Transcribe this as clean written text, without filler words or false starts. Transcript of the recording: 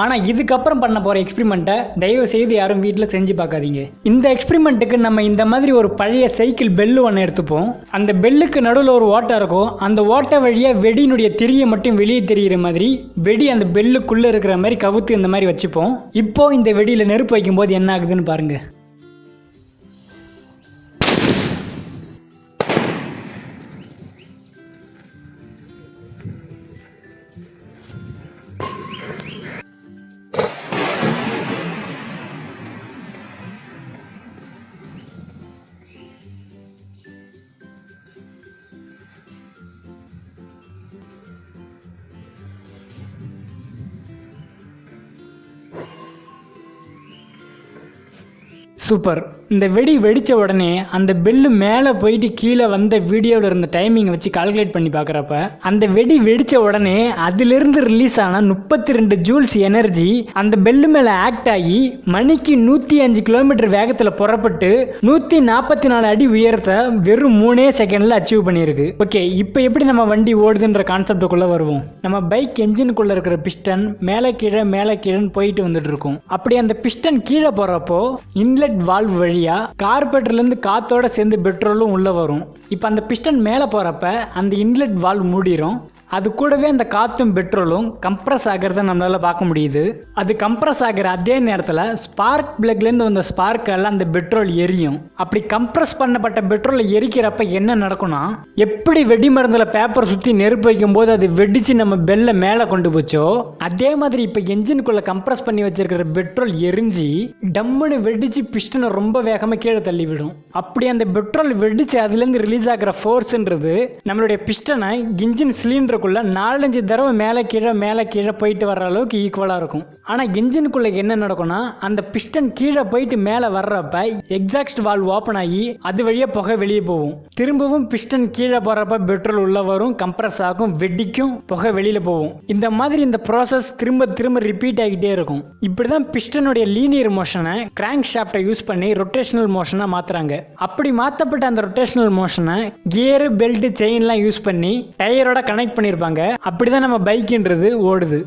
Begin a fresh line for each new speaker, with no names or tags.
ஆனால் இதுக்கப்புறம் பண்ண போகிற எக்ஸ்பிரிமெண்ட்டை தயவு செய்து யாரும் வீட்டில் செஞ்சு பார்க்காதீங்க. இந்த எக்ஸ்பிரிமெண்ட்டுக்கு நம்ம இந்த மாதிரி ஒரு பழைய சைக்கிள் பெல்லு ஒன்று எடுத்துப்போம். அந்த பெல்லுக்கு நடுவில் ஒரு ஓட்டை இருக்கும். அந்த ஓட்டை வழியாக வெடியினுடைய திரியை மட்டும் வெளியே தெரிகிற மாதிரி வெடி அந்த பெல்லுக்குள்ளே இருக்கிற மாதிரி கவுத்து இந்த மாதிரி வச்சுப்போம். இப்போ இந்த வெடியில் நெருப்பு வைக்கும்போது என்ன ஆகுதுன்னு பாருங்கள். சூப்பர். இந்த வெடி வெடித்த உடனே அந்த பெல்லு மேலே போயிட்டு கீழே வந்த வீடியோவில் இருந்த டைமிங்கை வச்சு கால்குலேட் பண்ணி பார்க்குறப்ப அந்த வெடி வெடித்த உடனே அதிலிருந்து ரிலீஸ் ஆன 32 ஜூல்ஸ் எனர்ஜி அந்த பெல்லு மேலே ஆக்ட் ஆகி மணிக்கு 105 கிலோமீட்டர் வேகத்தில் புறப்பட்டு 144 அடி உயரத்தை வெறும் 3 செகண்டில் அச்சீவ் பண்ணியிருக்கு. ஓகே, இப்போ எப்படி நம்ம வண்டி ஓடுதுன்ற கான்செப்டுக்குள்ளே வருவோம். நம்ம பைக் என்ஜினுக்குள்ளே இருக்கிற பிஸ்டன் மேலே கீழேன்னு போயிட்டு வந்துட்டு இருக்கும். அப்படி அந்த பிஸ்டன் கீழே போகிறப்போ இன்லெட் வால்வ் வழியா கார்பரேட்டர்லேருந்து காத்தோட சேர்ந்து பெட்ரோலும் உள்ள வரும். இப்போ அந்த பிஸ்டன் மேலே போகிறப்ப அந்த இன்லெட் வால்வ் மூடிடும். அது கூடவே அந்த காற்றும் பெட்ரோலும் கம்ப்ரஸ் ஆகிறத நம்மளால் பார்க்க முடியுது. அது கம்ப்ரஸ் ஆகிற அதே நேரத்தில் ஸ்பார்க் பிளக்லேருந்து வந்த ஸ்பார்க்கால் அந்த பெட்ரோல் எரியும். அப்படி கம்ப்ரஸ் பண்ணப்பட்ட பெட்ரோலை எரிக்கிறப்ப என்ன நடக்கும்னா, எப்படி வெடி மருந்தில் பேப்பர் சுற்றி நெருப்பு வைக்கும்போது அது வெடித்து நம்ம பெல்லை மேலே கொண்டு போச்சோ அதே மாதிரி இப்போ என்ஜினுக்குள்ளே கம்ப்ரஸ் பண்ணி வச்சிருக்கிற பெட்ரோல் எரிஞ்சு டம்முன்னு வெடித்து பிஸ்டனை ரொம்ப வேகமாக கீழே தள்ளிவிடும். அப்படி அந்த பெட்ரோல் வெடித்து அதுலேருந்து ரிலீஸ் ஆகிற ஃபோர்ஸ்ன்றது நம்மளுடைய பிஸ்டனை இன்ஜின் சிலிண்டர் 4-5 தடவை மேலே கீழே போயிட்டு வர்ற அளவுக்கு ஈக்குவலாக இருக்கும். ஆனால் என்ஜினுக்குள்ள என்ன நடக்கும்னா, அந்த பிஸ்டன் கீழே போயிட்டு மேலே வர்றப்ப எக்ஸாஸ்ட் வால்வ் ஓப்பன் ஆகி அது வழியாக புகை வெளியே போகும். திரும்பவும் பிஸ்டன் கீழே போகிறப்ப பெட்ரோல் உள்ள வரும், கம்ப்ரஸ் ஆகும், வெடிக்கும், புகை வெளியில் போகும். இந்த மாதிரி இந்த ப்ராசஸ் திரும்ப ரிப்பீட் ஆகிட்டே இருக்கும். இப்படி தான் பிஸ்டனுடைய லீனியர் மோஷனை கிராங்க் ஷாஃப்டை யூஸ் பண்ணி ரொட்டேஷனல் மோஷனாக மாற்றுறாங்க. அப்படி மாற்றப்பட்ட அந்த ரொட்டேஷனல் மோஷனை கியர், பெல்ட், செயின்லாம் யூஸ் பண்ணி டயரோட கனெக்ட் பண்ணியிருப்பாங்க. அப்படிதான் நம்ம பைக்குன்றது ஓடுது.